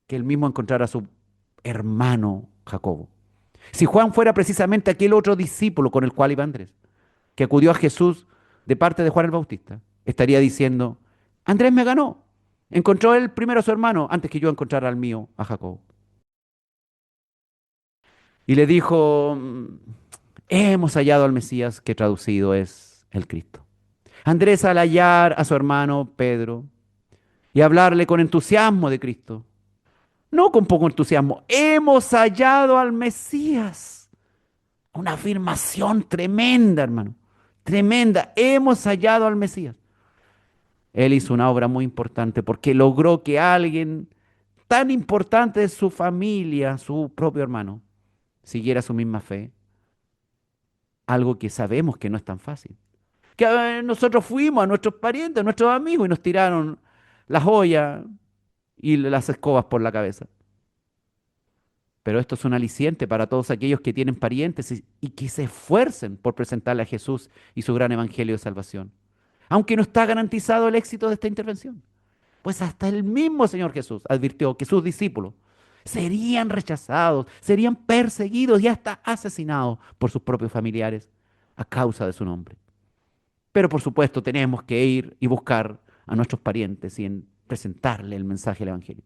encontrara a su hermano Jacobo. Si Juan fuera precisamente aquel otro discípulo con el cual iba Andrés, que acudió a Jesús de parte de Juan el Bautista, estaría diciendo, Andrés me ganó, encontró él primero a su hermano antes que yo encontrara al mío, a Jacobo. Y le dijo, hemos hallado al Mesías, que traducido es el Cristo. Andrés, al hallar a su hermano Pedro y hablarle con entusiasmo de Cristo, no con poco entusiasmo, hemos hallado al Mesías. Una afirmación tremenda, hermano. Tremenda. Hemos hallado al Mesías. Él hizo una obra muy importante porque logró que alguien tan importante de su familia, su propio hermano, siguiera su misma fe. Algo que sabemos que no es tan fácil. Que nosotros fuimos a nuestros parientes, a nuestros amigos y nos tiraron las joyas y las escobas por la cabeza. Pero esto es un aliciente para todos aquellos que tienen parientes y que se esfuercen por presentarle a Jesús y su gran evangelio de salvación. Aunque no está garantizado el éxito de esta intervención. Pues hasta el mismo Señor Jesús advirtió que sus discípulos serían rechazados, serían perseguidos y hasta asesinados por sus propios familiares a causa de su nombre. Pero por supuesto tenemos que ir y buscar a nuestros parientes y presentarle el mensaje del Evangelio.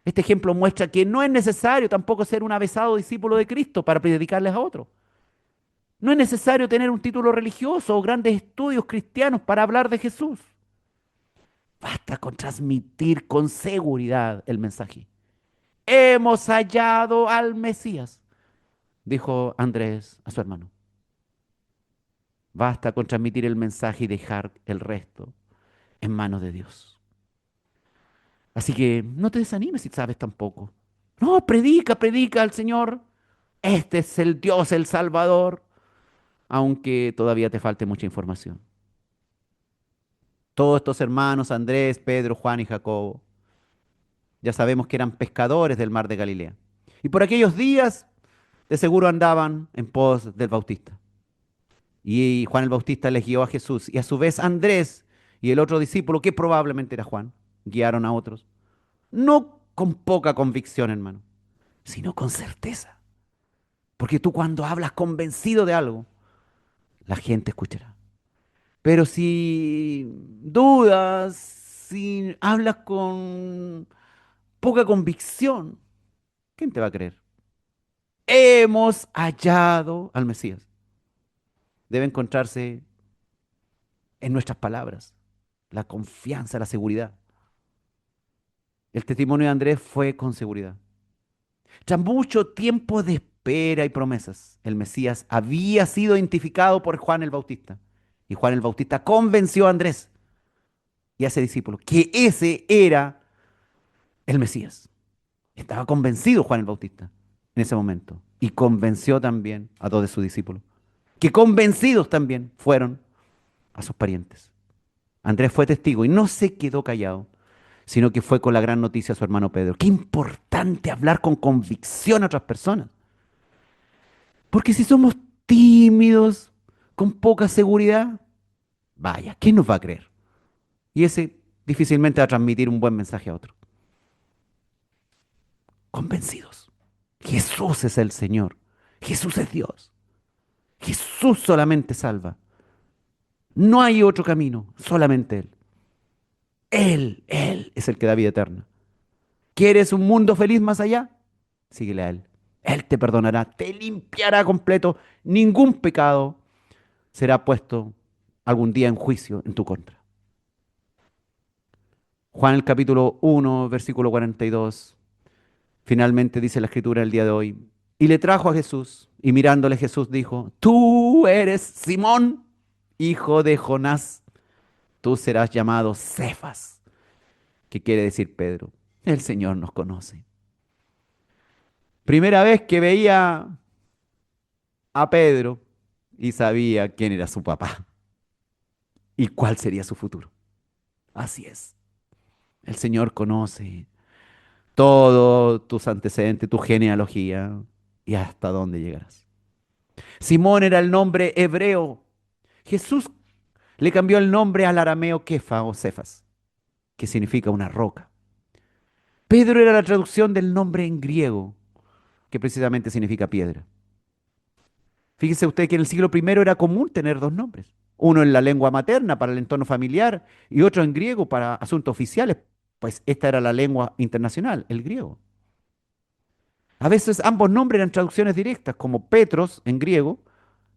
Este ejemplo muestra que no es necesario tampoco ser un avesado discípulo de Cristo para predicarles a otros. No es necesario tener un título religioso o grandes estudios cristianos para hablar de Jesús. Basta con transmitir con seguridad el mensaje. Hemos hallado al Mesías, dijo Andrés a su hermano. Basta con transmitir el mensaje y dejar el resto en manos de Dios. Así que no te desanimes si sabes tampoco. No, predica al Señor. Este es el Dios, el Salvador, aunque todavía te falte mucha información. Todos estos hermanos, Andrés, Pedro, Juan y Jacobo, ya sabemos que eran pescadores del mar de Galilea. Y por aquellos días, de seguro andaban en pos del Bautista. Y Juan el Bautista les guió a Jesús. Y a su vez Andrés y el otro discípulo, que probablemente era Juan, guiaron a otros. No con poca convicción, hermano, sino con certeza. Porque tú cuando hablas convencido de algo, la gente escuchará. Pero si dudas, si hablas con poca convicción, ¿quién te va a creer? Hemos hallado al Mesías. Debe encontrarse en nuestras palabras, la confianza, la seguridad. El testimonio de Andrés fue con seguridad. Tras mucho tiempo de espera y promesas, el Mesías había sido identificado por Juan el Bautista. Y Juan el Bautista convenció a Andrés y a ese discípulo que ese era el Mesías. Estaba convencido Juan el Bautista en ese momento. Y convenció también a dos de sus discípulos. Que convencidos también fueron a sus parientes. Andrés fue testigo y no se quedó callado, sino que fue con la gran noticia a su hermano Pedro. Qué importante hablar con convicción a otras personas. Porque si somos tímidos, con poca seguridad, vaya, ¿quién nos va a creer? Y ese difícilmente va a transmitir un buen mensaje a otro. Convencidos. Jesús es el Señor. Jesús es Dios. Jesús solamente salva. No hay otro camino, solamente Él. Él es el que da vida eterna. ¿Quieres un mundo feliz más allá? Síguele a Él. Él te perdonará, te limpiará completo. Ningún pecado será puesto algún día en juicio en tu contra. Juan el capítulo 1, versículo 42. Finalmente dice la escritura el día de hoy. Y le trajo a Jesús, y mirándole Jesús dijo, tú eres Simón, hijo de Jonás, tú serás llamado Cefas, que quiere decir Pedro. El Señor nos conoce. Primera vez que veía a Pedro y sabía quién era su papá y cuál sería su futuro. Así es. El Señor conoce todo tus antecedentes, tu genealogía y hasta dónde llegarás. Simón era el nombre hebreo. Jesús le cambió el nombre al arameo Kefa o Cefas, que significa una roca. Pedro era la traducción del nombre en griego, que precisamente significa piedra. Fíjese usted que en el siglo primero era común tener dos nombres. Uno en la lengua materna para el entorno familiar y otro en griego para asuntos oficiales, pues esta era la lengua internacional, el griego. A veces ambos nombres eran traducciones directas, como Petros en griego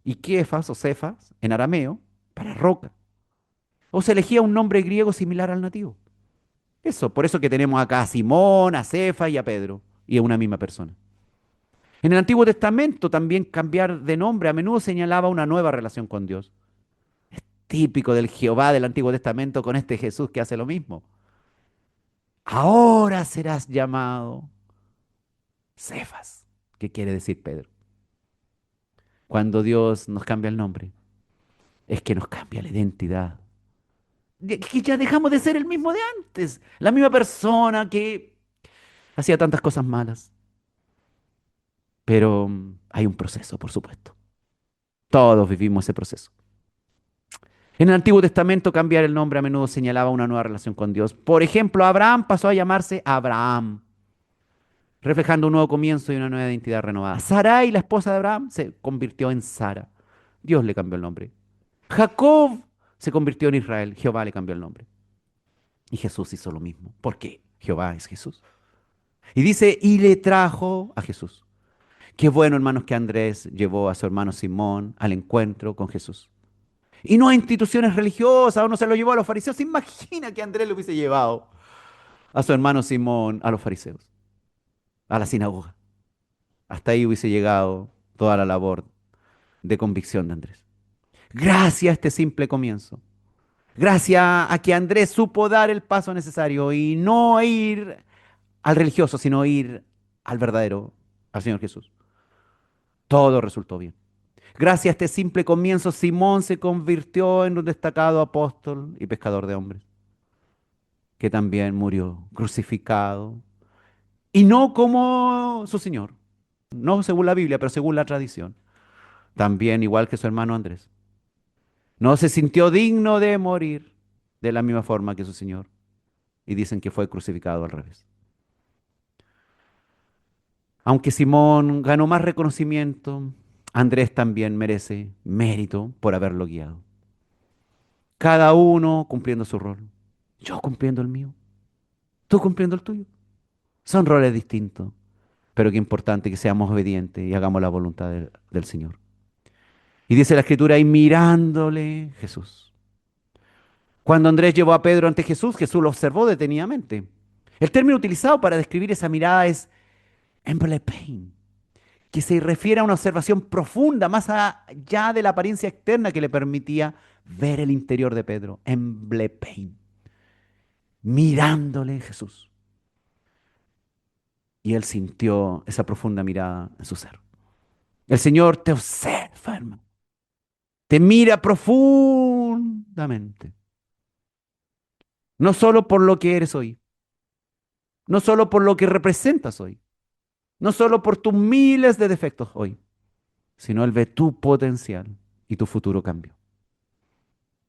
y Kefas o Cefas en arameo para roca. O se elegía un nombre griego similar al nativo. Eso, por eso que tenemos acá a Simón, a Cefas y a Pedro, y a una misma persona. En el Antiguo Testamento también cambiar de nombre a menudo señalaba una nueva relación con Dios. Típico del Jehová del Antiguo Testamento con este Jesús que hace lo mismo. Ahora serás llamado Cefas, que quiere decir Pedro. Cuando Dios nos cambia el nombre, es que nos cambia la identidad. Que ya dejamos de ser el mismo de antes, la misma persona que hacía tantas cosas malas. Pero hay un proceso, por supuesto. Todos vivimos ese proceso. En el Antiguo Testamento cambiar el nombre a menudo señalaba una nueva relación con Dios. Por ejemplo, Abraham pasó a llamarse Abraham, reflejando un nuevo comienzo y una nueva identidad renovada. Sarai, la esposa de Abraham, se convirtió en Sara. Dios le cambió el nombre. Jacob se convirtió en Israel. Jehová le cambió el nombre. Y Jesús hizo lo mismo. ¿Por qué? Jehová es Jesús. Y dice, y le trajo a Jesús. Qué bueno, hermanos, que Andrés llevó a su hermano Simón al encuentro con Jesús. Y no a instituciones religiosas, o no se lo llevó a los fariseos. ¿Se imagina que Andrés lo hubiese llevado a su hermano Simón a los fariseos, a la sinagoga? Hasta ahí hubiese llegado toda la labor de convicción de Andrés. Gracias a este simple comienzo. Gracias a que Andrés supo dar el paso necesario y no ir al religioso, sino ir al verdadero, al Señor Jesús. Todo resultó bien. Gracias a este simple comienzo, Simón se convirtió en un destacado apóstol y pescador de hombres, que también murió crucificado, y no como su Señor, no según la Biblia, pero según la tradición, también igual que su hermano Andrés. No se sintió digno de morir de la misma forma que su Señor, y dicen que fue crucificado al revés. Aunque Simón ganó más reconocimiento, Andrés también merece mérito por haberlo guiado. Cada uno cumpliendo su rol. Yo cumpliendo el mío, tú cumpliendo el tuyo. Son roles distintos, pero qué importante que seamos obedientes y hagamos la voluntad del Señor. Y dice la Escritura, y mirándole Jesús. Cuando Andrés llevó a Pedro ante Jesús, Jesús lo observó detenidamente. El término utilizado para describir esa mirada es emblepein, que se refiere a una observación profunda, más allá de la apariencia externa que le permitía ver el interior de Pedro. Emblepein, mirándole Jesús. Y él sintió esa profunda mirada en su ser. El Señor te observa, hermano. Te mira profundamente. No solo por lo que eres hoy, no solo por lo que representas hoy, no solo por tus miles de defectos hoy, sino Él ve tu potencial y tu futuro cambio.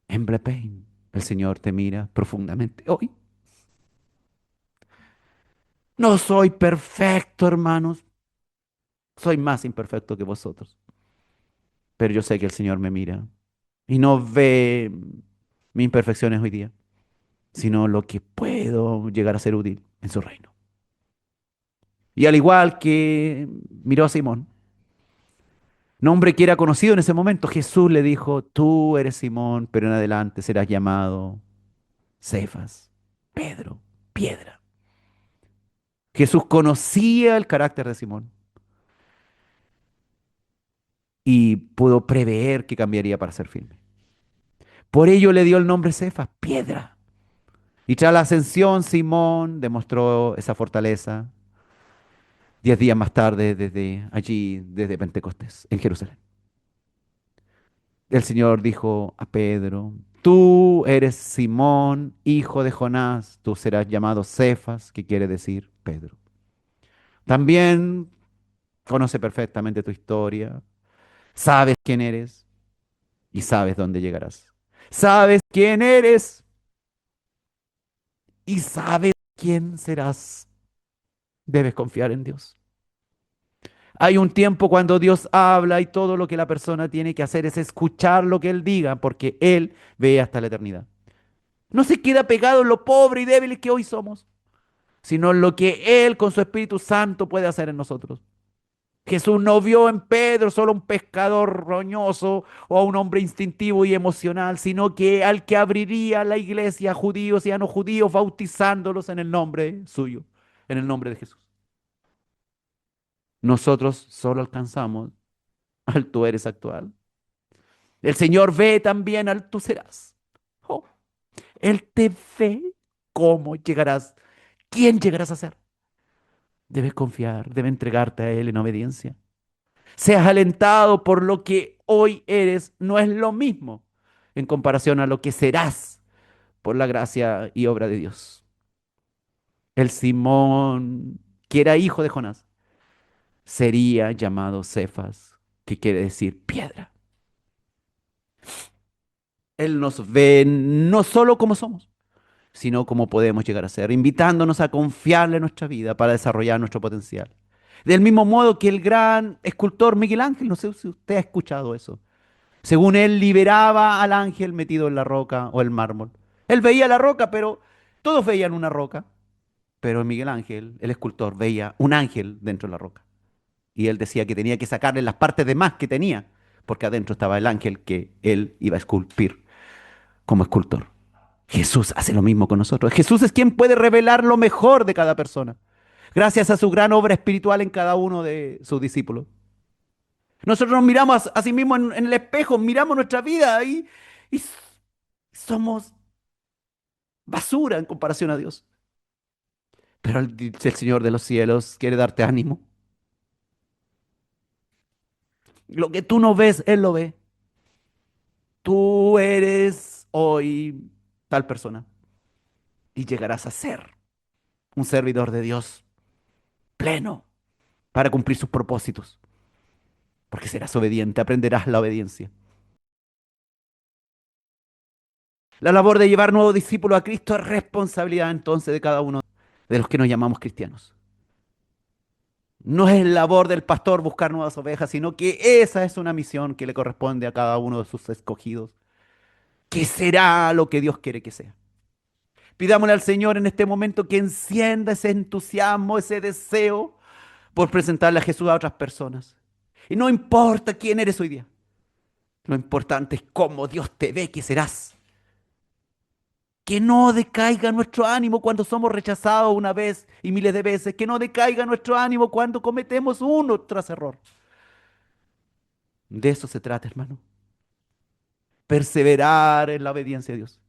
En Pain, el Señor te mira profundamente hoy. No soy perfecto, hermanos. Soy más imperfecto que vosotros. Pero yo sé que el Señor me mira y no ve mis imperfecciones hoy día. sino lo que puedo llegar a ser útil en su reino. Y al igual que miró a Simón, nombre que era conocido en ese momento, Jesús le dijo, tú eres Simón, pero en adelante serás llamado Cefas, Pedro, piedra. Jesús conocía el carácter de Simón y pudo prever que cambiaría para ser firme. Por ello le dio el nombre Cefas, piedra. Y tras la ascensión, Simón demostró esa fortaleza 10 días más tarde, desde allí, desde Pentecostés, en Jerusalén. El Señor dijo a Pedro, tú eres Simón, hijo de Jonás, tú serás llamado Cefas, que quiere decir Pedro. También conoce perfectamente tu historia, sabes quién eres y sabes dónde llegarás. Sabes quién eres y sabes quién serás. Debes confiar en Dios. Hay un tiempo cuando Dios habla y todo lo que la persona tiene que hacer es escuchar lo que Él diga, porque Él ve hasta la eternidad. No se queda pegado en lo pobre y débiles que hoy somos, sino en lo que Él con su Espíritu Santo puede hacer en nosotros. Jesús no vio en Pedro solo un pescador roñoso o a un hombre instintivo y emocional, sino que al que abriría la iglesia a judíos y a no judíos, bautizándolos en el nombre suyo, en el nombre de Jesús. Nosotros solo alcanzamos al tú eres actual. El Señor ve también al tú serás. Oh, Él te ve cómo llegarás, quién llegarás a ser. Debes confiar, debes entregarte a Él en obediencia. Seas alentado por lo que hoy eres, no es lo mismo en comparación a lo que serás por la gracia y obra de Dios. El Simón, que era hijo de Jonás, sería llamado Cefas, que quiere decir piedra. Él nos ve no solo como somos, sino como podemos llegar a ser, invitándonos a confiarle nuestra vida para desarrollar nuestro potencial. Del mismo modo que el gran escultor Miguel Ángel, no sé si usted ha escuchado eso, según él liberaba al ángel metido en la roca o el mármol. Él veía la roca, pero todos veían una roca, pero Miguel Ángel, el escultor, veía un ángel dentro de la roca. Y él decía que tenía que sacarle las partes de más que tenía, porque adentro estaba el ángel que él iba a esculpir como escultor. Jesús hace lo mismo con nosotros. Jesús es quien puede revelar lo mejor de cada persona, gracias a su gran obra espiritual en cada uno de sus discípulos. Nosotros nos miramos a sí mismos en el espejo, miramos nuestra vida y somos basura en comparación a Dios. Pero el Señor de los cielos quiere darte ánimo. Lo que tú no ves, Él lo ve. Tú eres hoy tal persona y llegarás a ser un servidor de Dios pleno para cumplir sus propósitos. Porque serás obediente, aprenderás la obediencia. La labor de llevar nuevos discípulos a Cristo es responsabilidad entonces de cada uno de los que nos llamamos cristianos. No es labor del pastor buscar nuevas ovejas, sino que esa es una misión que le corresponde a cada uno de sus escogidos, que será lo que Dios quiere que sea. Pidámosle al Señor en este momento que encienda ese entusiasmo, ese deseo por presentarle a Jesús a otras personas. Y no importa quién eres hoy día, lo importante es cómo Dios te ve que serás. Que no decaiga nuestro ánimo cuando somos rechazados una vez y miles de veces. Que no decaiga nuestro ánimo cuando cometemos uno tras error. De eso se trata, hermano. Perseverar en la obediencia a Dios.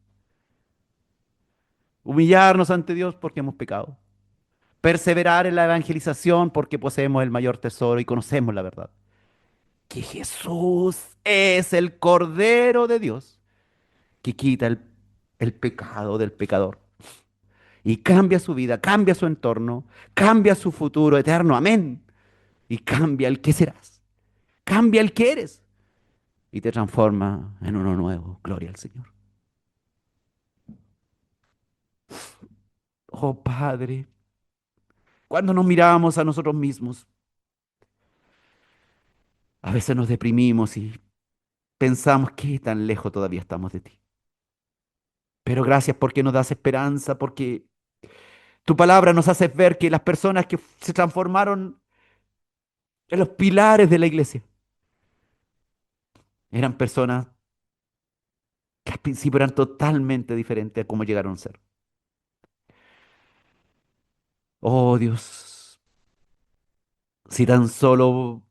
Humillarnos ante Dios porque hemos pecado. Perseverar en la evangelización porque poseemos el mayor tesoro y conocemos la verdad. Que Jesús es el Cordero de Dios que quita el pecado del pecador y cambia su vida, cambia su entorno, cambia su futuro eterno. Amén. Y cambia el que serás, cambia el que eres y te transforma en uno nuevo. Gloria al Señor. Oh Padre, cuando nos miramos a nosotros mismos, a veces nos deprimimos y pensamos que tan lejos todavía estamos de ti. Pero gracias porque nos das esperanza, porque tu palabra nos hace ver que las personas que se transformaron en los pilares de la iglesia eran personas que al principio eran totalmente diferentes a cómo llegaron a ser. Oh Dios, si tan solo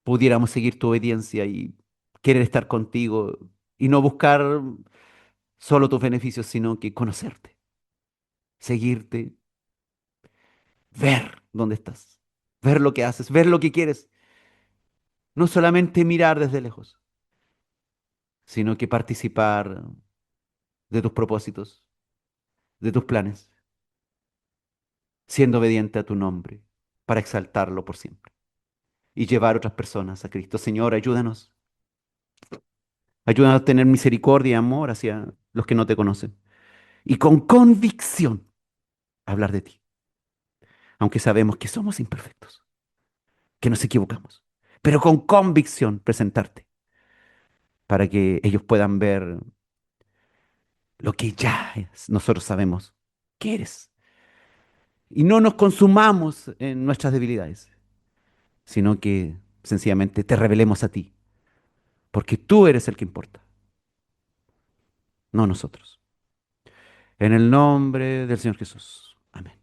pudiéramos seguir tu obediencia y querer estar contigo y no buscar solo tus beneficios, sino que conocerte, seguirte, ver dónde estás, ver lo que haces, ver lo que quieres, no solamente mirar desde lejos, sino que participar de tus propósitos, de tus planes, siendo obediente a tu nombre para exaltarlo por siempre y llevar a otras personas a Cristo. Señor, ayúdanos. Ayúdanos a tener misericordia y amor hacia los que no te conocen. Y con convicción hablar de ti, aunque sabemos que somos imperfectos, que nos equivocamos, pero con convicción presentarte para que ellos puedan ver lo que nosotros sabemos que eres. Y no nos consumamos en nuestras debilidades, sino que sencillamente te revelemos a ti, porque tú eres el que importa, no nosotros. En el nombre del Señor Jesús. Amén.